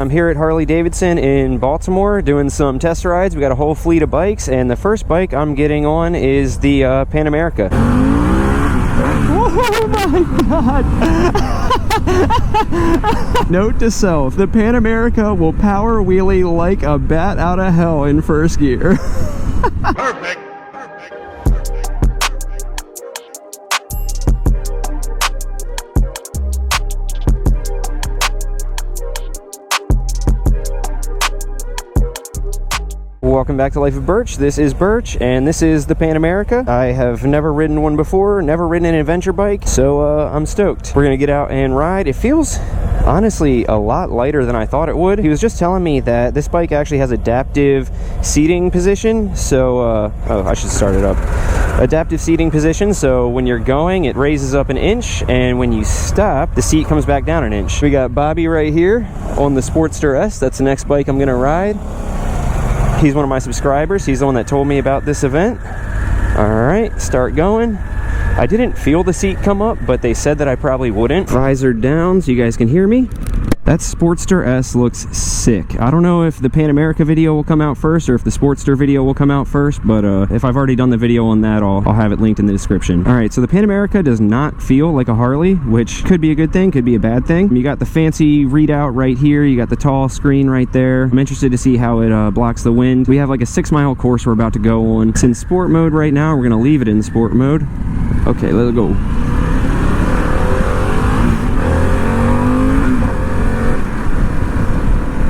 I'm here at Harley Davidson in Baltimore doing some test rides. We got a whole fleet of bikes, and the first bike I'm getting on is the Pan America. Oh my god! Note to self, the Pan America will power wheelie like a bat out of hell in first gear. Perfect. Welcome back to Life of Birch. This is Birch, and this is the Pan America. I have never ridden one before, never ridden an adventure bike, so I'm stoked. We're gonna get out and ride. It feels honestly a lot lighter than I thought it would. He was just telling me that this bike actually has adaptive seating position, so oh, I should start it up. Adaptive seating position, so when you're going it raises up an inch, and when you stop the seat comes back down an inch. We got Bobby right here on the Sportster S. That's the next bike I'm gonna ride. He's one of my subscribers. He's the one that told me about this event. All right, start going. I didn't feel the seat come up, but they said that I probably wouldn't. Visor down so you guys can hear me. That Sportster S looks sick. I don't know if the Pan America video will come out first or if the Sportster video will come out first, but if I've already done the video on that, I'll have it linked in the description. All right, so the Pan America does not feel like a Harley, which could be a good thing, could be a bad thing. You got the fancy readout right here. You got the tall screen right there. I'm interested to see how it blocks the wind. We have like a 6-mile course we're about to go on. It's in sport mode right now. We're gonna leave it in sport mode. Okay, let's go.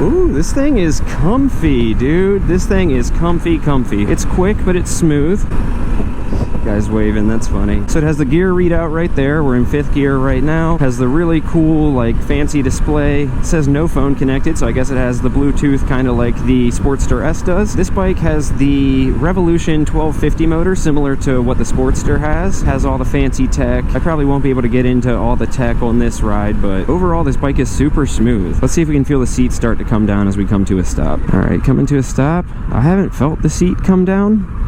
Ooh, this thing is comfy, dude. This thing is comfy. It's quick, but it's smooth. Guy's waving, that's funny. So it has the gear readout right there. We're in 5th gear right now. Has the really cool, like, fancy display. It says no phone connected, so I guess it has the Bluetooth kind of like the Sportster S does. This bike has the Revolution 1250 motor, similar to what the Sportster has. Has all the fancy tech. I probably won't be able to get into all the tech on this ride, but overall this bike is super smooth. Let's see if we can feel the seat start to come down as we come to a stop. All right, coming to a stop. I haven't felt the seat come down.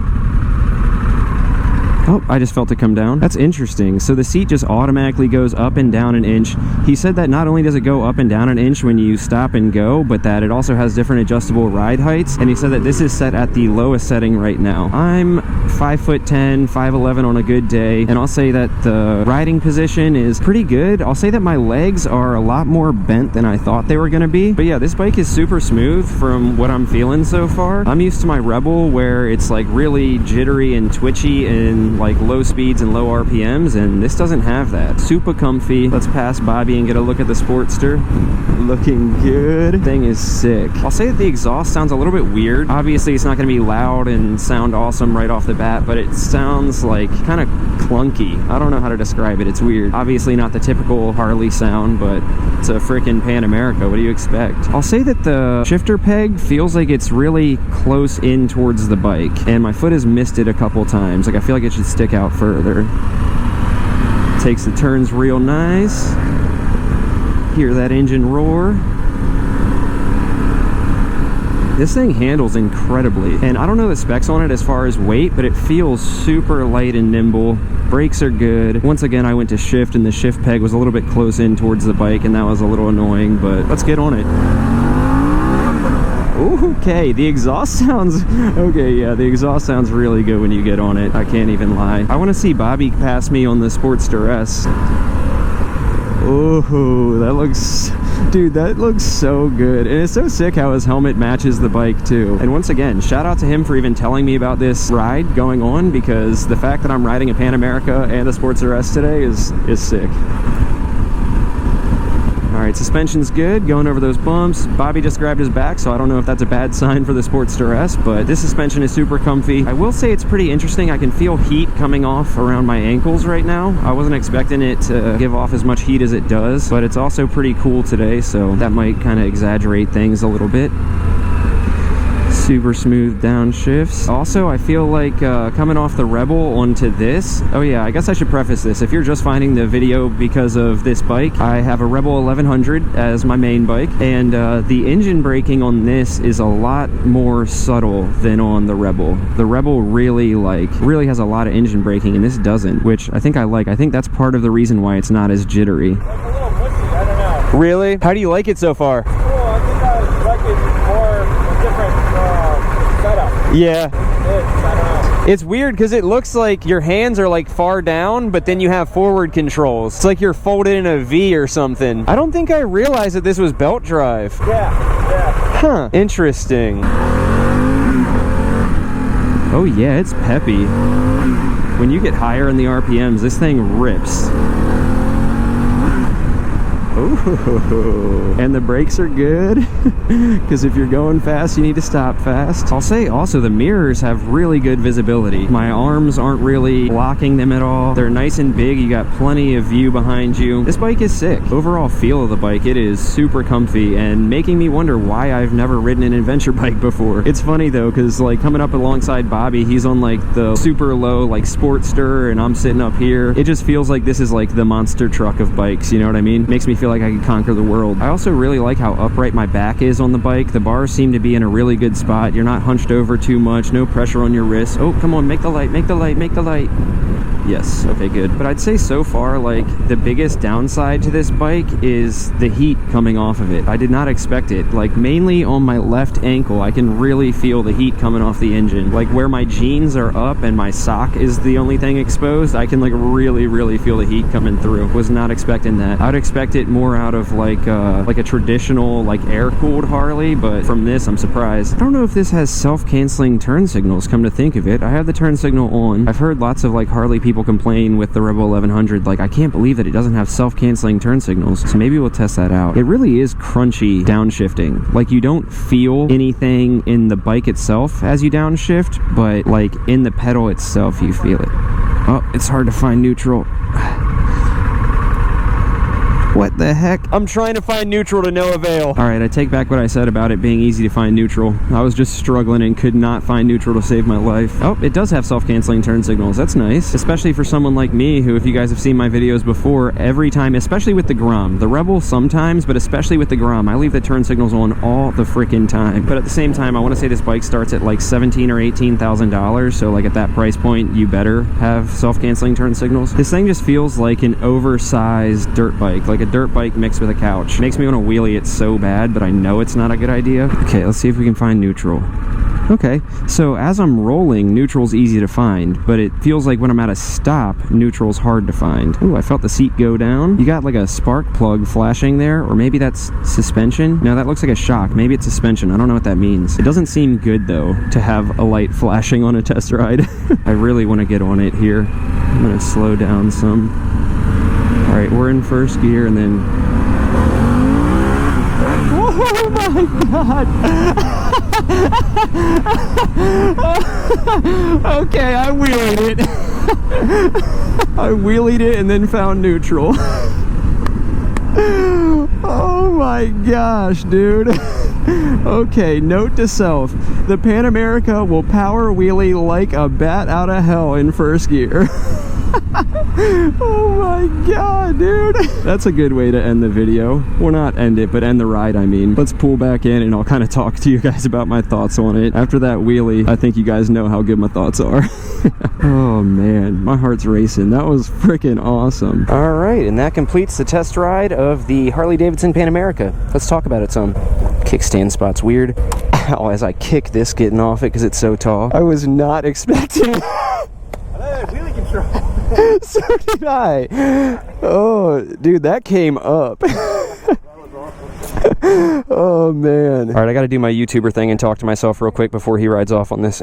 Oh, I just felt it come down. That's interesting. So the seat just automatically goes up and down an inch. He said that not only does it go up and down an inch when you stop and go, but that it also has different adjustable ride heights. And he said that this is set at the lowest setting right now. I'm 5'10", 5'11" on a good day, and I'll say that the riding position is pretty good. I'll say that my legs are a lot more bent than I thought they were gonna be. But yeah, this bike is super smooth from what I'm feeling so far. I'm used to my Rebel where it's like really jittery and twitchy and like low speeds and low RPMs, and this doesn't have that. Super comfy. Let's pass Bobby and get a look at the Sportster. Looking good. Thing is sick. I'll say that the exhaust sounds a little bit weird. Obviously it's not going to be loud and sound awesome right off the bat, but it sounds like kind of clunky. I don't know how to describe it. It's weird. Obviously not the typical Harley sound, but it's a freaking Pan America. What do you expect? I'll say that the shifter peg feels like it's really close in towards the bike, and my foot has missed it a couple times. Like I feel like it should stick out further. Takes the turns real nice. Hear that engine roar. This thing handles incredibly, and I don't know the specs on it as far as weight, but it feels super light and nimble. Brakes are good. Once again, I went to shift, and the shift peg was a little bit close in towards the bike, and that was a little annoying, but let's get on it. Okay, the exhaust sounds... Okay, yeah, the exhaust sounds really good when you get on it. I can't even lie. I want to see Bobby pass me on the Sportster S. Oh, that looks... Dude, that looks so good. And it's so sick how his helmet matches the bike, too. And once again, shout out to him for even telling me about this ride going on, because the fact that I'm riding a Pan America and a Sportster S today is sick. Alright, suspension's good, going over those bumps. Bobby just grabbed his back, so I don't know if that's a bad sign for the Sportster S, but this suspension is super comfy. I will say it's pretty interesting. I can feel heat coming off around my ankles right now. I wasn't expecting it to give off as much heat as it does, but it's also pretty cool today, so that might kind of exaggerate things a little bit. Super smooth downshifts. Also, I feel like coming off the Rebel onto this... Oh yeah, I guess I should preface this. If you're just finding the video because of this bike, I have a Rebel 1100 as my main bike, and the engine braking on this is a lot more subtle than on the Rebel. The Rebel really has a lot of engine braking, and this doesn't, which I think I like. I think that's part of the reason why it's not as jittery. Like a little pussy, I don't know. Really? How do you like it so far? Cool, I think I Yeah. It's weird because it looks like your hands are like far down, but then you have forward controls. It's like you're folded in a V or something. I don't think I realized that this was belt drive. Yeah. Huh, interesting. Oh yeah, it's peppy. When you get higher in the RPMs, this thing rips. Ooh, and the brakes are good because if you're going fast you need to stop fast. I'll say also the mirrors have really good visibility. My arms aren't really blocking them at all. They're nice and big. You got plenty of view behind you. This bike is sick. Overall feel of the bike, it is super comfy and making me wonder why I've never ridden an adventure bike before. It's funny though because like coming up alongside Bobby, he's on like the super low like Sportster and I'm sitting up here. It just feels like this is like the monster truck of bikes, you know what I mean? Makes me feel like I could conquer the world. I also really like how upright my back is on the bike. The bars seem to be in a really good spot. You're not hunched over too much, no pressure on your wrists. Oh, come on, make the light, make the light, make the light. Yes, okay, good. But I'd say so far, like, the biggest downside to this bike is the heat coming off of it. I did not expect it. Like, mainly on my left ankle, I can really feel the heat coming off the engine. Like, where my jeans are up and my sock is the only thing exposed, I can, like, really feel the heat coming through. Was not expecting that. I would expect it more out of, like a traditional, like, air-cooled Harley, but from this, I'm surprised. I don't know if this has self-canceling turn signals, come to think of it. I have the turn signal on. I've heard lots of, like, Harley people complain with the Rebel 1100, like, I can't believe that it doesn't have self-canceling turn signals, so maybe we'll test that out. It really is crunchy downshifting. Like, you don't feel anything in the bike itself as you downshift, but like in the pedal itself you feel it. Oh, it's hard to find neutral. What the heck? I'm trying to find neutral to no avail. All right, I take back what I said about it being easy to find neutral. I was just struggling and could not find neutral to save my life. Oh, it does have self-canceling turn signals. That's nice. Especially for someone like me who, if you guys have seen my videos before, every time, especially with the Grom, the Rebel sometimes, but especially with the Grom, I leave the turn signals on all the freaking time. But at the same time, I want to say this bike starts at like $17,000 or $18,000, so like at that price point, you better have self-canceling turn signals. This thing just feels like an oversized dirt bike, like a dirt bike mixed with a couch. Makes me want to wheelie it so bad, but I know it's not a good idea. Okay, let's see if we can find neutral. Okay, so as I'm rolling, neutral's easy to find, but it feels like when I'm at a stop, neutral's hard to find. Ooh, I felt the seat go down. You got like a spark plug flashing there, or maybe that's suspension? No, that looks like a shock. Maybe it's suspension. I don't know what that means. It doesn't seem good, though, to have a light flashing on a test ride. I really want to get on it here. I'm going to slow down some. All right, we're in first gear, and then... Oh my God! Okay, I wheelied it. I wheelied it and then found neutral. Oh my gosh, dude. Okay, note to self. The Pan America will power wheelie like a bat out of hell in first gear. Oh my God, dude. That's a good way to end the video. Well, not end it, but end the ride, I mean. Let's pull back in and I'll kind of talk to you guys about my thoughts on it. After that wheelie, I think you guys know how good my thoughts are. Oh man, my heart's racing. That was freaking awesome. All right, and that completes the test ride of the Harley Davidson Pan America. Let's talk about it some. Kickstand spot's weird. Ow, as I kick this getting off it because it's so tall. I was not expecting... Wheelie control. So did I. Oh, dude, that came up. Oh man. All right, I gotta do my YouTuber thing and talk to myself real quick before he rides off on this.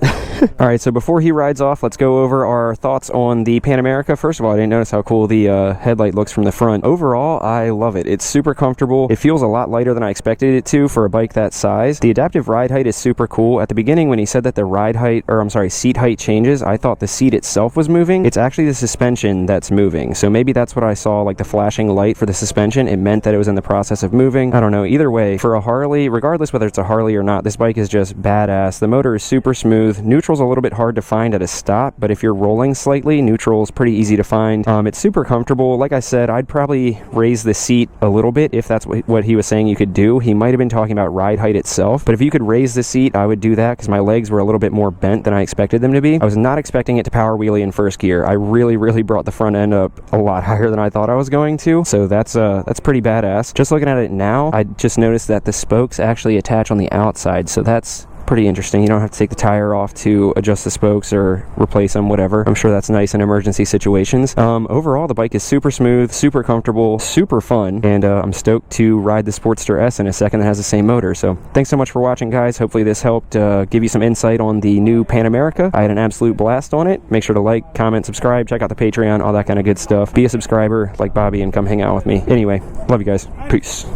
All right, so before he rides off, let's go over our thoughts on the Pan America. First of all, I didn't notice how cool the headlight looks from the front. Overall, I love it. It's super comfortable. It feels a lot lighter than I expected it to for a bike that size. The adaptive ride height is super cool. At the beginning, when he said that the ride height, or I'm sorry, seat height changes, I thought the seat itself was moving. It's actually the suspension that's moving. So maybe that's what I saw, like the flashing light for the suspension. It meant that it was in the process of moving. I don't know. Either way, for a Harley, regardless whether it's a Harley or not, this bike is just badass. The motor is super smooth. Neutral's a little bit hard to find at a stop, but if you're rolling slightly, neutral's pretty easy to find. It's super comfortable. Like I said, I'd probably raise the seat a little bit if that's what he was saying you could do. He might have been talking about ride height itself, but if you could raise the seat, I would do that because my legs were a little bit more bent than I expected them to be. I was not expecting it to power wheelie in first gear. I really brought the front end up a lot higher than I thought I was going to, so that's pretty badass. Just looking at it now, I just noticed that the spokes actually attach on the outside, so that's pretty interesting. You don't have to take the tire off to adjust the spokes or replace them, whatever. I'm sure that's nice in emergency situations. Overall, the bike is super smooth, super comfortable, super fun, and I'm stoked to ride the Sportster S in a second that has the same motor. So thanks so much for watching, guys. Hopefully this helped give you some insight on the new Pan America. I had an absolute blast on it. Make sure to like, comment, subscribe, check out the Patreon, all that kind of good stuff. Be a subscriber like Bobby and come hang out with me. Anyway, love you guys. Peace.